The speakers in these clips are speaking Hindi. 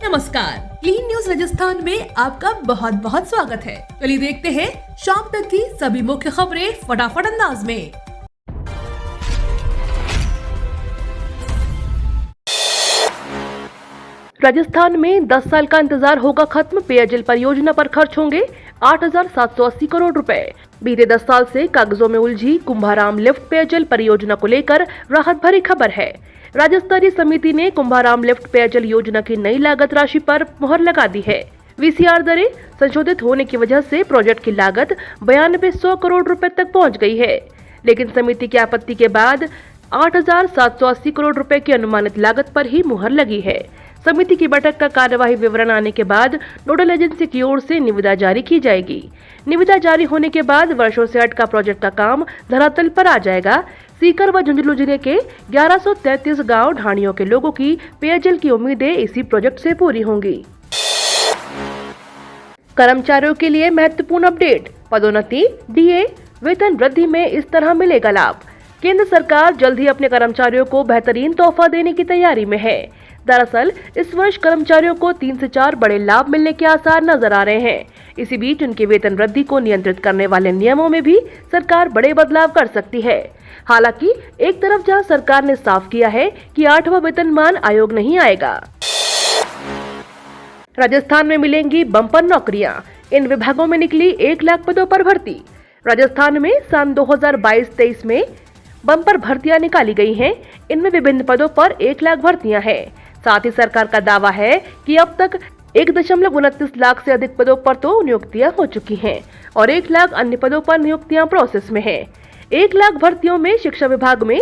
नमस्कार, क्लीन न्यूज राजस्थान में आपका बहुत बहुत स्वागत है। चलिए देखते हैं शाम तक की सभी मुख्य खबरें फटाफट अंदाज में। राजस्थान में 10 साल का इंतजार होगा खत्म। पेयजल परियोजना पर खर्च होंगे 8,780 करोड़ रुपए। बीते 10 साल से कागजों में उलझी कुंभाराम लिफ्ट पेयजल परियोजना को लेकर राहत भरी खबर है। राज्य स्तरीय समिति ने कुंभाराम लिफ्ट पेयजल योजना की नई लागत राशि पर मुहर लगा दी है। वीसीआर दरें संशोधित होने की वजह से प्रोजेक्ट की लागत 9200 करोड़ रुपए तक पहुंच गई है, लेकिन समिति की आपत्ति के बाद 8,780 करोड़ रुपए की अनुमानित लागत पर ही मुहर लगी है। समिति की बैठक का कार्यवाही विवरण आने के बाद नोडल एजेंसी की ओर से निविदा जारी की जाएगी। निविदा जारी होने के बाद वर्षों से अटका प्रोजेक्ट का काम धरातल पर आ जाएगा। सीकर व झुंझुनू जिले के 1133 गांव ढाणियों के लोगों की पेयजल की उम्मीदें इसी प्रोजेक्ट से पूरी होंगी। कर्मचारियों के लिए महत्वपूर्ण अपडेट। पदोन्नति, डीए, वेतन वृद्धि में इस तरह मिलेगा लाभ। केंद्र सरकार जल्द ही अपने कर्मचारियों को बेहतरीन तोहफा देने की तैयारी में है। दरअसल इस वर्ष कर्मचारियों को 3 से 4 बड़े लाभ मिलने के आसार नजर आ रहे हैं। इसी बीच उनके वेतन वृद्धि को नियंत्रित करने वाले नियमों में भी सरकार बड़े बदलाव कर सकती है। हालांकि एक तरफ जहां सरकार ने साफ किया है कि 8वां वेतनमान आयोग नहीं आएगा। राजस्थान में मिलेंगी बम्पर नौकरियां। इन विभागों में निकली 1 लाख पदों पर भर्ती। राजस्थान में सन 2022-23 में बम्पर भर्तियां निकाली गई हैं। इनमें विभिन्न पदों पर 1 लाख भर्तियां हैं। साथ ही सरकार का दावा है कि अब तक 1.29 लाख से अधिक पदों पर तो नियुक्तियां हो चुकी हैं और 1 लाख अन्य पदों पर नियुक्तियां प्रोसेस में हैं। 1 लाख भर्तियों में शिक्षा विभाग में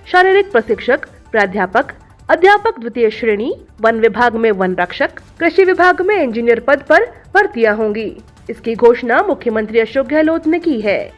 शारीरिक प्रशिक्षक, प्राध्यापक, अध्यापक द्वितीय श्रेणी, वन विभाग में वन रक्षक, कृषि विभाग में इंजीनियर पद पर भर्तियां होंगी। इसकी घोषणा मुख्यमंत्री अशोक गहलोत ने की है।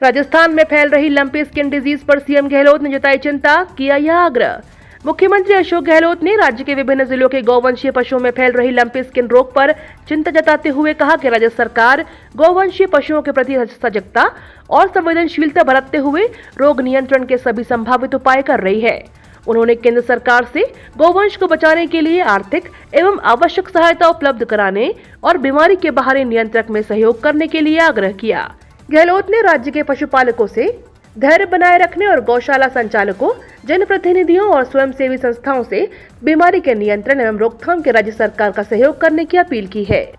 राजस्थान में फैल रही लंपी स्किन डिजीज पर सीएम गहलोत ने जताई चिंता, किया यह आग्रह। मुख्यमंत्री अशोक गहलोत ने राज्य के विभिन्न जिलों के गौवंशीय पशुओं में फैल रही लंपी स्किन रोग पर चिंता जताते हुए कहा कि राज्य सरकार गौवंशीय पशुओं के प्रति सजगता और संवेदनशीलता बरतते हुए रोग नियंत्रण के सभी संभावित उपाय कर रही है। उन्होंने केंद्र सरकार से गौवंश को बचाने के लिए आर्थिक एवं आवश्यक सहायता उपलब्ध कराने और बीमारी के बाहरी नियंत्रण में सहयोग करने के लिए आग्रह किया। गहलोत ने राज्य के पशुपालकों से धैर्य बनाए रखने और गौशाला संचालकों, जनप्रतिनिधियों और स्वयंसेवी संस्थाओं से बीमारी के नियंत्रण एवं रोकथाम के राज्य सरकार का सहयोग करने की अपील की है।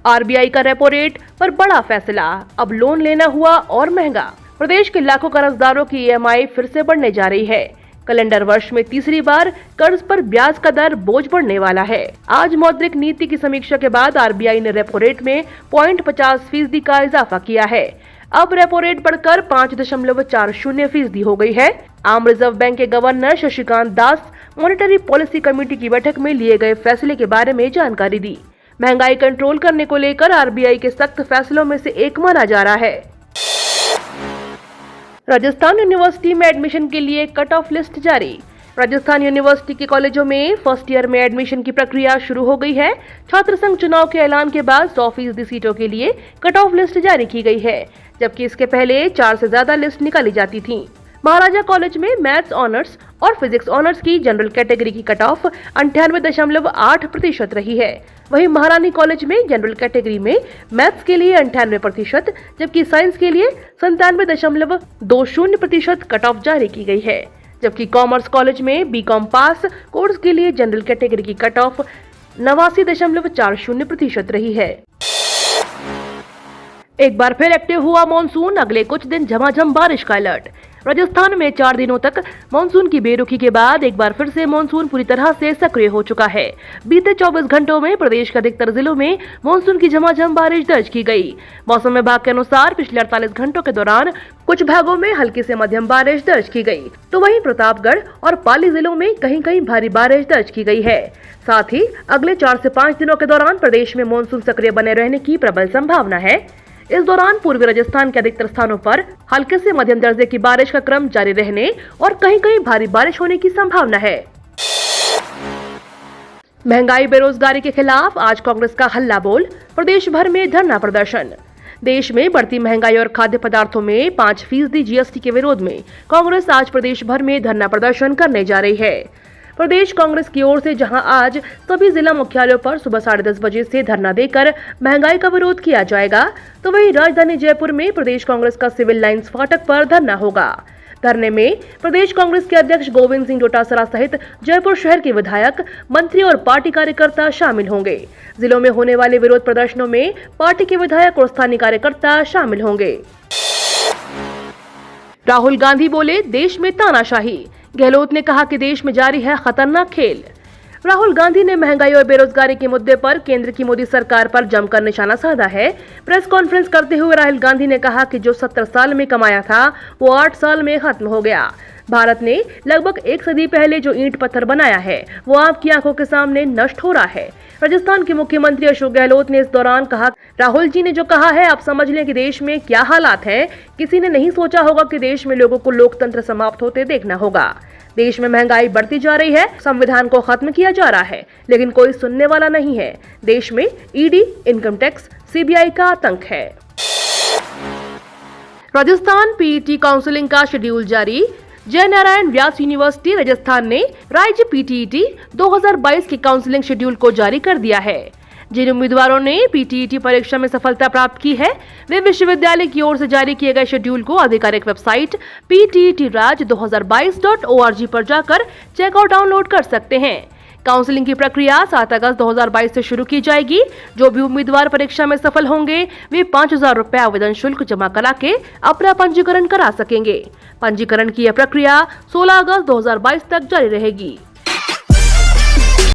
आरबीआई का रेपो रेट पर बड़ा फैसला, अब लोन लेना हुआ और महंगा। प्रदेश के लाखों कर्जदारों की ईएमआई फिर से बढ़ने जा रही है। कैलेंडर वर्ष में तीसरी बार कर्ज पर ब्याज का दर बोझ बढ़ने वाला है। आज मौद्रिक नीति की समीक्षा के बाद आरबीआई ने रेपो रेट में 0.50% का इजाफा किया है। अब रेपो रेट बढ़कर 5.40% हो गई है। आम रिजर्व बैंक के governor Shashikant Das monetary policy committee की बैठक में लिए गए फैसले के बारे में जानकारी दी। महंगाई कंट्रोल करने को लेकर आरबीआई के सख्त फैसलों में से एक माना जा रहा है। राजस्थान यूनिवर्सिटी में एडमिशन के लिए कट ऑफ लिस्ट जारी। राजस्थान यूनिवर्सिटी के कॉलेजों में फर्स्ट ईयर में एडमिशन की प्रक्रिया शुरू हो गई है। छात्र संघ चुनाव के ऐलान के बाद 100% सीटों के लिए कट ऑफ लिस्ट जारी की गई है, जबकि इसके पहले 4 से ज्यादा लिस्ट निकाली जाती थी। महाराजा कॉलेज में मैथ्स ऑनर्स और फिजिक्स ऑनर्स की जनरल कैटेगरी की कट ऑफ 98.8% रही है। वहीं महारानी कॉलेज में जनरल कैटेगरी में मैथ्स के लिए 98%, जबकि साइंस के लिए 97.20% कट ऑफ जारी की गई है। जबकि कॉमर्स कॉलेज में बीकॉम पास कोर्स के लिए जनरल कैटेगरी की कट ऑफ 89.40% रही है। एक बार फिर एक्टिव हुआ मॉनसून, अगले कुछ दिन झमाझम बारिश का अलर्ट। राजस्थान में 4 दिनों तक मानसून की बेरुखी के बाद एक बार फिर से मानसून पूरी तरह से सक्रिय हो चुका है। बीते 24 घंटों में प्रदेश के अधिकतर जिलों में मानसून की झमाझम बारिश दर्ज की गई। मौसम विभाग के अनुसार पिछले 48 घंटों के दौरान कुछ भागों में हल्की से मध्यम बारिश दर्ज की गई, तो वहीं प्रतापगढ़ और पाली जिलों में कहीं कहीं भारी बारिश दर्ज की गई है। साथ ही अगले 4 से 5 दिनों के दौरान प्रदेश में मानसून सक्रिय बने रहने की प्रबल संभावना है। इस दौरान पूर्वी राजस्थान के अधिकतर स्थानों पर हल्के से मध्यम दर्जे की बारिश का क्रम जारी रहने और कहीं कहीं भारी बारिश होने की संभावना है। महंगाई बेरोजगारी के खिलाफ आज कांग्रेस का हल्ला बोल, प्रदेश भर में धरना प्रदर्शन। देश में बढ़ती महंगाई और खाद्य पदार्थों में 5% जीएसटी के विरोध में कांग्रेस आज प्रदेश भर में धरना प्रदर्शन करने जा रही है। प्रदेश कांग्रेस की ओर से जहां आज सभी जिला मुख्यालयों पर सुबह 10:30 बजे से धरना देकर महंगाई का विरोध किया जाएगा, तो वहीं राजधानी जयपुर में प्रदेश कांग्रेस का सिविल लाइंस फाटक पर धरना होगा। धरने में प्रदेश कांग्रेस के अध्यक्ष गोविंद सिंह डोटासरा सहित जयपुर शहर के विधायक, मंत्री और पार्टी कार्यकर्ता शामिल होंगे। जिलों में होने वाले विरोध प्रदर्शनों में पार्टी के विधायक और स्थानीय कार्यकर्ता शामिल होंगे। राहुल गांधी बोले, देश में तानाशाही। गहलोत ने कहा कि देश में जारी है खतरनाक खेल। राहुल गांधी ने महंगाई और बेरोजगारी के मुद्दे पर केंद्र की मोदी सरकार पर जमकर निशाना साधा है। प्रेस कॉन्फ्रेंस करते हुए राहुल गांधी ने कहा कि जो 70 साल में कमाया था वो 8 साल में खत्म हो गया। भारत ने लगभग 1 सदी पहले जो ईंट पत्थर बनाया है वो आपकी आंखों के सामने नष्ट हो रहा है। राजस्थान के मुख्यमंत्री अशोक गहलोत ने इस दौरान कहा, राहुल जी ने जो कहा है आप समझ लें कि देश में क्या हालात हैं। किसी ने नहीं सोचा होगा कि देश में लोगों को लोकतंत्र समाप्त होते देखना होगा। देश में महंगाई बढ़ती जा रही है, संविधान को खत्म किया जा रहा है, लेकिन कोई सुनने वाला नहीं है। देश में ईडी, इनकम टैक्स, सीबीआई का आतंक है। राजस्थान पीईटी काउंसलिंग का शेड्यूल जारी। जय नारायण व्यास यूनिवर्सिटी राजस्थान ने राज्य पीटीईटी 2022 के काउंसलिंग शेड्यूल को जारी कर दिया है। जिन उम्मीदवारों ने पीटीईटी परीक्षा में सफलता प्राप्त की है वे विश्वविद्यालय की ओर से जारी किए गए शेड्यूल को आधिकारिक वेबसाइट pttraj2022.org पर जाकर चेकआउट डाउनलोड कर सकते हैं। काउंसलिंग की प्रक्रिया 7 अगस्त 2022 से शुरू की जाएगी। जो भी उम्मीदवार परीक्षा में सफल होंगे वे 5,000 रुपए आवेदन शुल्क जमा करा के अपना पंजीकरण करा सकेंगे। पंजीकरण की यह प्रक्रिया 16 अगस्त 2022 तक जारी रहेगी।